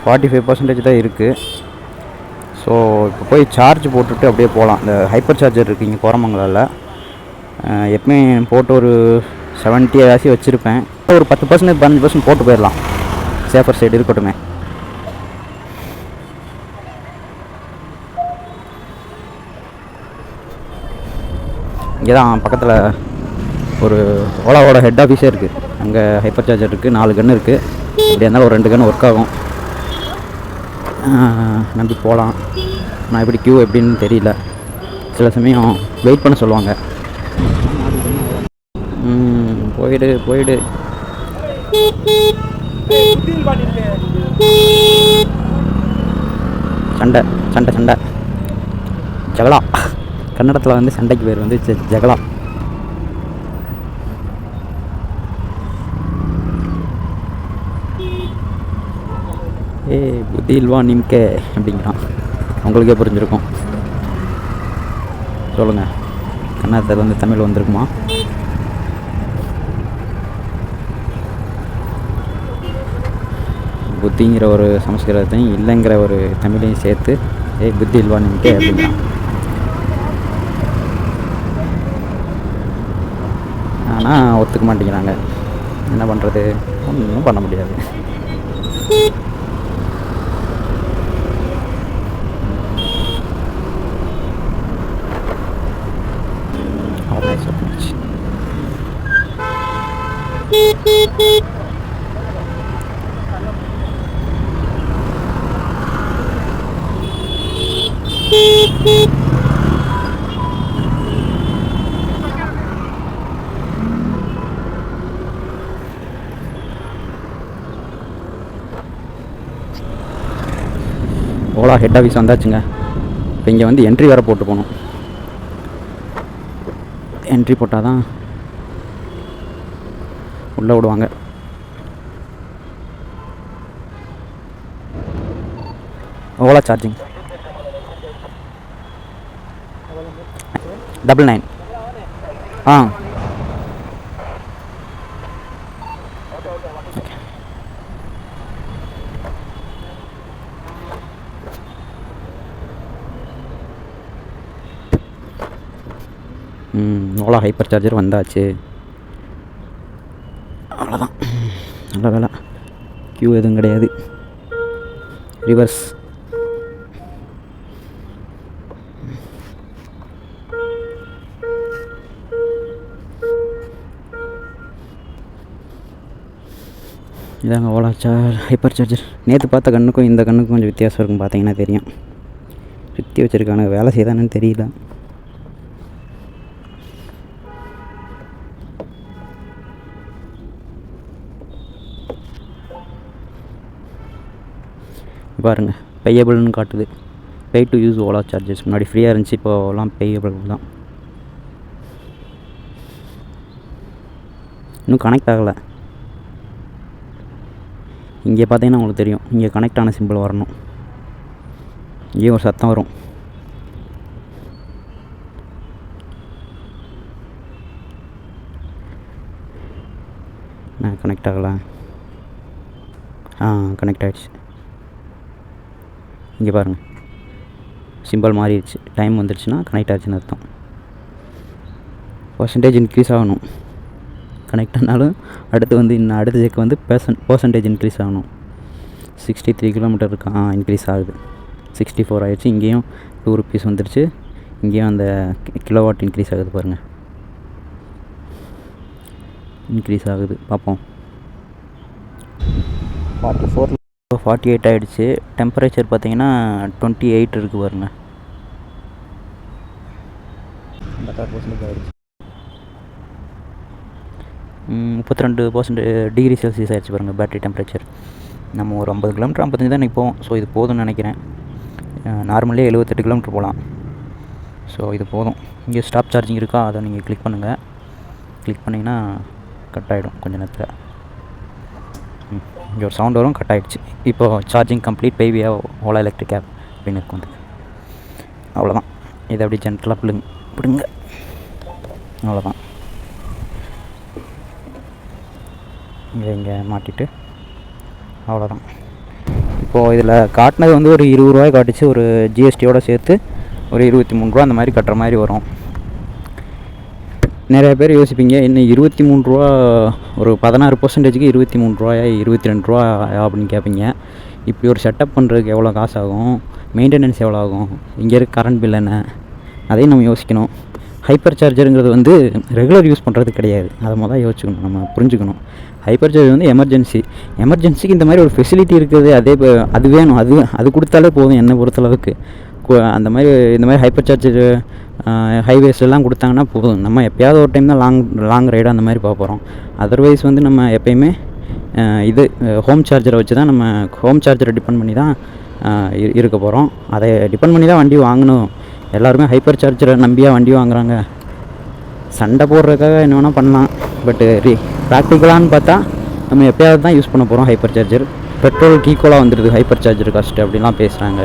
45% தான் இருக்குது. ஸோ இப்போ போய் சார்ஜ் போட்டுட்டு அப்படியே போகலாம். இந்த ஹைப்பர் சார்ஜர் இருக்குது இங்கே கோரமங்கலில். எப்பவுமே போட்டு ஒரு 70 ஆசி வச்சுருப்பேன். ஒரு 10% 15% போட்டு போயிடலாம். சேஃபர் சைடு இருக்கட்டுமே. இங்கே தான் பக்கத்தில் ஒரு ஓலாவோட ஹெட் ஆஃபீஸே இருக்குது. அங்கே ஹைப்பர் சார்ஜர் இருக்குது, 4 கன்று இருக்குது. இப்படி இருந்தாலும் ஒரு 2 கன்று ஒர்க் ஆகும். நம்பி போகலாம். நான் எப்படி க்யூ எப்படின்னு தெரியல. சில சமயம் வெயிட் பண்ண சொல்லுவாங்க. போயிடு சண்டை சண்டை சண்டை ஜகலா. கன்னடத்தில் வந்து சண்டைக்கு பேர் வந்து ஜகலா. புத்தில்வா நிம்கே அப்படிங்கிறான். உங்களுக்கே புரிஞ்சிருக்கும். சொல்லுங்கள், கன்னடத்தில் வந்து தமிழ் வந்திருக்குமா? புத்திங்கிற ஒரு சமஸ்கிருதத்தையும் இல்லைங்கிற ஒரு தமிழையும் சேர்த்து புத்தி இல்வா நிம்கே அப்படிங்கிறான். ஆனால் ஒத்துக்க மாட்டேங்கிறாங்க. என்ன பண்ணுறது? ஒன்றும் பண்ண முடியாது. ஓலா ஹெட் ஆஃபீஸ் வந்தாச்சுங்க. இப்போ இங்கே வந்து என்ட்ரி வேறு போட்டு போகணும். என்ட்ரி போட்டால் தான் உள்ளே விடுவாங்க. Ola charging 99. Ola hyper charger வந்தாச்சு. அவ்வளோதான். நல்ல வேலை, க்யூ எதுவும் கிடையாது. ரிவர்ஸ். இதாங்க ஓலா ஹைப்பர் சார்ஜர். நேற்று பார்த்த கண்ணுக்கும் இந்த கண்ணுக்கும் கொஞ்சம் வித்தியாசம் இருக்கும். பார்த்தீங்கன்னா தெரியும். சுற்றி வச்சுருக்கானு வேலை செய்தானு தெரியல. பாருங்கள், பேயபிள்னு காட்டுது. பே டு யூஸ் ஓலா சார்ஜஸ். முன்னாடி ஃப்ரீயாக இருந்துச்சு, இப்போலாம் பேயபிள் தான். இன்னும் கனெக்ட் ஆகலை. இங்கே பார்த்தீங்கன்னா உங்களுக்கு தெரியும், இங்கே கனெக்ட் ஆன சிம்பிள் வரணும். இங்கேயும் ஒரு சத்தம் வரும். நான் கனெக்ட் ஆகலை. கனெக்ட் ஆகிடுச்சு. இங்கே பாருங்கள், சிம்பிள் மாறிடுச்சு. டைம் வந்துடுச்சுன்னா கனெக்ட் ஆச்சுன்னு அர்த்தம். பர்சன்டேஜ் இன்க்ரீஸ் ஆகணும். கனெக்ட் ஆனாலும் அடுத்து வந்து இன்னும் அடுத்த செக் வந்து பர்சன்டேஜ் இன்க்ரீஸ் ஆகணும். 63 கிலோமீட்டர் இருக்கா, இன்க்ரீஸ் ஆகுது. 64 ஆகிடுச்சு. இங்கேயும் 2 ருபீஸ் வந்துடுச்சு. இங்கேயும் அந்த கிலோவாட் இன்க்ரீஸ் ஆகுது பாருங்கள். இன்க்ரீஸ் ஆகுது. பார்ப்போம். 48 ஆகிடுச்சு. டெம்பரேச்சர் பார்த்தீங்கன்னா 28 இருக்குது பாருங்க. 56% ஆகிடுச்சு. 32% டிகிரி செல்சியஸ் ஆகிடுச்சு பாருங்கள் பேட்டரி டெம்பரேச்சர். நம்ம ஒரு 50 கிலோமீட்டர் 55 தான் இன்றைக்கி போவோம். ஸோ இது போதும்னு நினைக்கிறேன். நார்மலே 78 கிலோமீட்டர் போகலாம். ஸோ இது போதும். இங்கே ஸ்டாப் சார்ஜிங் இருக்கா, அதை நீங்கள் கிளிக் பண்ணுங்கள். கிளிக் பண்ணிங்கன்னா கட் ஆகிடும் கொஞ்சம் நேரத்தில். இங்கே ஒரு சவுண்ட் வரும், கட் ஆகிடுச்சு. இப்போது சார்ஜிங் கம்ப்ளீட் பை வியா ஓலா எலக்ட்ரிக் ஆப் அப்படின்னு இருக்கும். வந்து அவ்வளோதான். இதை அப்படி ஜென்டலாக பிடுங்க. அவ்வளோதான். இங்கே மாட்டிட்டு அவ்வளோதான். இப்போது இதில் காட்டினது வந்து ஒரு 20 ரூபாய் காட்டுச்சு, ஒரு ஜிஎஸ்டியோடு சேர்த்து ஒரு 23 ரூபா அந்த மாதிரி கட்டுற மாதிரி வரும். நிறைய பேர் யோசிப்பீங்க, இன்னும் 23 ரூபா, ஒரு 16%க்கு 23 ரூபாயா 22 ரூபா அப்படின்னு கேட்பீங்க. இப்படி ஒரு செட்டப் பண்ணுறதுக்கு எவ்வளோ காசு ஆகும், மெயின்டெனன்ஸ் எவ்வளோ ஆகும், இங்கே இருக்க கரண்ட் பில் என்ன, அதையும் நம்ம யோசிக்கணும். ஹைப்பர் சார்ஜருங்கிறது வந்து ரெகுலர் யூஸ் பண்ணுறது கிடையாது, அதை முதல் யோசிச்சுக்கணும், நம்ம புரிஞ்சுக்கணும். ஹைப்பர் சார்ஜர் வந்து எமர்ஜென்சிக்கு இந்த மாதிரி ஒரு ஃபெசிலிட்டி இருக்குது, அது வேணும், அது கொடுத்தாலே போதும் என்னை பொறுத்தளவுக்கு. அந்த மாதிரி இந்த மாதிரி ஹைப்பர் சார்ஜர் ஹைவேஸ்லாம் கொடுத்தாங்கன்னா போதும். நம்ம எப்போயாவது ஒரு டைம் தான் லாங் ரைடு அந்த மாதிரி பார்க்க போகிறோம். அதர்வைஸ் வந்து நம்ம எப்போயுமே இது ஹோம் சார்ஜரை வச்சு தான், நம்ம ஹோம் சார்ஜரை டிபெண்ட் பண்ணி தான் இருக்க போகிறோம். அதை டிபெண்ட் பண்ணி தான் வண்டி வாங்கணும். எல்லாருமே ஹைப்பர் சார்ஜரை நம்பியாக வண்டி வாங்குறாங்க. சண்டை போடுறதுக்காக என்ன வேணால் பண்ணலாம், பட்டு ப்ராக்டிக்கலான்னு பார்த்தா நம்ம எப்போயாவது தான் யூஸ் பண்ண போகிறோம் ஹைப்பர் சார்ஜர். பெட்ரோலுக்கு ஈக்குவலாக வந்துடுது ஹைப்பர் சார்ஜர் காஸ்ட்டு அப்படின்லாம் பேசுகிறாங்க.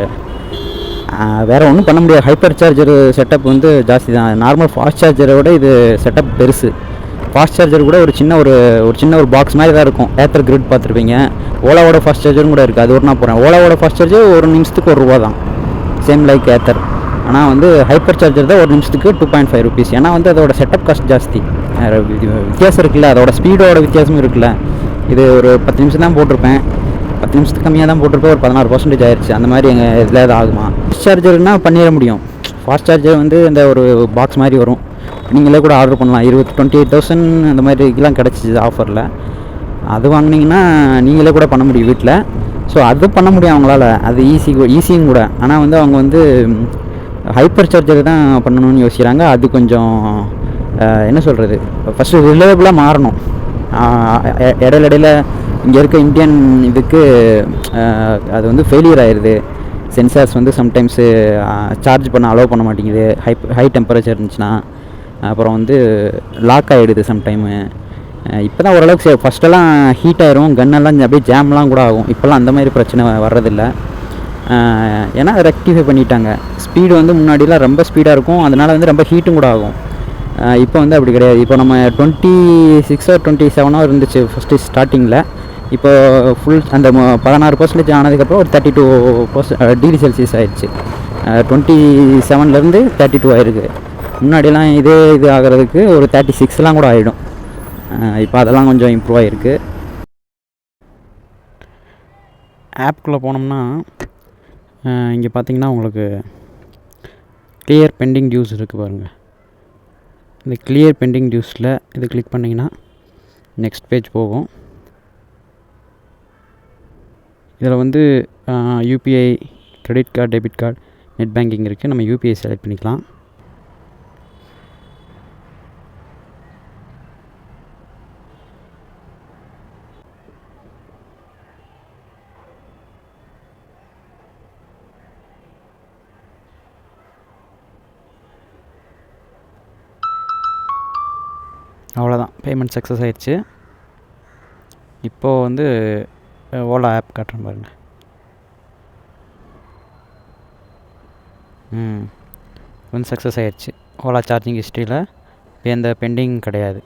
வேறு ஒன்றும் பண்ண முடியாது. ஹைப்பர் சார்ஜர் செட்டப் வந்து ஜாஸ்தி தான். நார்மல் ஃபாஸ்ட் சார்ஜரை விட இது செட்டப் பெருசு. ஃபாஸ்ட் சார்ஜர் கூட ஒரு சின்ன ஒரு பாக்ஸ் மாதிரி தான் இருக்கும். ஏத்தர் கிரிட் பார்த்துருப்பீங்க. ஓலாவோட ஃபாஸ்ட் சார்ஜரும் கூட இருக்குது. அது ஒரு நான் போகிறேன். ஓலாவோட ஃபாஸ்ட் சார்ஜர் ஒரு நிமிஷத்துக்கு ₹1 தான், சேம் லைக் ஏத்தர். ஆனால் வந்து ஹைப்பர் சார்ஜர் தான் ஒரு நிமிஷத்துக்கு 2.5 ருபீஸ். ஏன்னா வந்து அதோட செட்டப் காஸ்ட் ஜாஸ்தி. வித்தியாசம் இருக்குல்ல, அதோட ஸ்பீடோட வித்தியாசமும் இருக்குல்ல. இது ஒரு 10 நிமிஷம் தான் போட்டிருப்பேன், 10 நிமிஷத்துக்கு கம்மியாக தான் போட்டிருப்பேன், ஒரு 16% ஆயிடுச்சு. அந்த மாதிரி எங்கள் இதில் எதாவது ஆகுமா? ஃபாஸ்ட் சார்ஜர்னால் பண்ணிட முடியும். ஃபாஸ்ட் சார்ஜர் வந்து இந்த ஒரு பாக்ஸ் மாதிரி வரும், நீங்களே கூட ஆர்டர் பண்ணலாம். 28,000 அந்த மாதிரிலாம் கிடச்சிச்சு ஆஃபரில். அது வாங்கினீங்கன்னா நீங்களே கூட பண்ண முடியும் வீட்டில். ஸோ அது பண்ண முடியும் அவங்களால, அது ஈஸியும் கூட. ஆனால் வந்து அவங்க வந்து ஹைப்பர் சார்ஜர் தான் பண்ணணும்னு யோசிக்கிறாங்க. அது கொஞ்சம் என்ன சொல்கிறது, ஃபஸ்ட்டு ரிலையபிளாக மாறணும். இடையில இங்கே இருக்க இந்தியன் இதுக்கு அது வந்து ஃபெயிலியர் ஆயிடுது. சென்சார்ஸ் வந்து சம்டைம்ஸு சார்ஜ் பண்ண அலோவ் பண்ண மாட்டேங்குது, ஹை டெம்பரேச்சர் இருந்துச்சுன்னா. அப்புறம் வந்து லாக் ஆகிடுது சம்டைமு. இப்போ தான் ஓரளவுக்கு ஃபஸ்ட்டெல்லாம் ஹீட் ஆயிரும், கன்னெல்லாம் அப்படியே ஜாம்லாம் கூட ஆகும். இப்போல்லாம் அந்த மாதிரி பிரச்சனை வர்றதில்லை. ஏன்னா ரெக்டிஃபை பண்ணிட்டாங்க. ஸ்பீடு வந்து முன்னாடிலாம் ரொம்ப ஸ்பீடாக இருக்கும், அதனால் வந்து ரொம்ப ஹீட்டும் கூட ஆகும். இப்போ வந்து அப்படி கிடையாது. இப்போ நம்ம 26 or 27 இருந்துச்சு ஃபஸ்ட்டு ஸ்டார்டிங்கில். இப்போ ஃபுல் அந்த 16% ஆனதுக்கப்புறம் ஒரு 32 டிகிரி செல்சியஸ் ஆகிடுச்சு. 27லேருந்து 32 ஆகிருக்கு. முன்னாடிலாம் இது ஆகிறதுக்கு ஒரு 36 கூட ஆகிடும். இப்போ அதெல்லாம் கொஞ்சம் இம்ப்ரூவ் ஆகிருக்கு. ஆப்குள்ளே போனோம்னா இங்கே பார்த்தீங்கன்னா உங்களுக்கு கிளியர் பெண்டிங் டியூஸ் இருக்குது பாருங்கள். இந்த கிளியர் பெண்டிங் டியூஸில் இது கிளிக் பண்ணிங்கன்னா நெக்ஸ்ட் பேஜ் போகும். இதில் வந்து UPI, credit card, debit card, net banking இருக்குது. நம்ம யூபிஐ செலக்ட் பண்ணிக்கலாம். அவ்வளோதான், பேமெண்ட் சக்ஸஸ் ஆகிடுச்சு. இப்போது வந்து ஓலா ஆப் காட்டுறேன் பாருங்கள். வந்து சக்ஸஸ் ஆகிடுச்சு. ஓலா சார்ஜிங் ஹிஸ்ட்ரியில் இப்போ எந்த பெண்டிங் கிடையாது.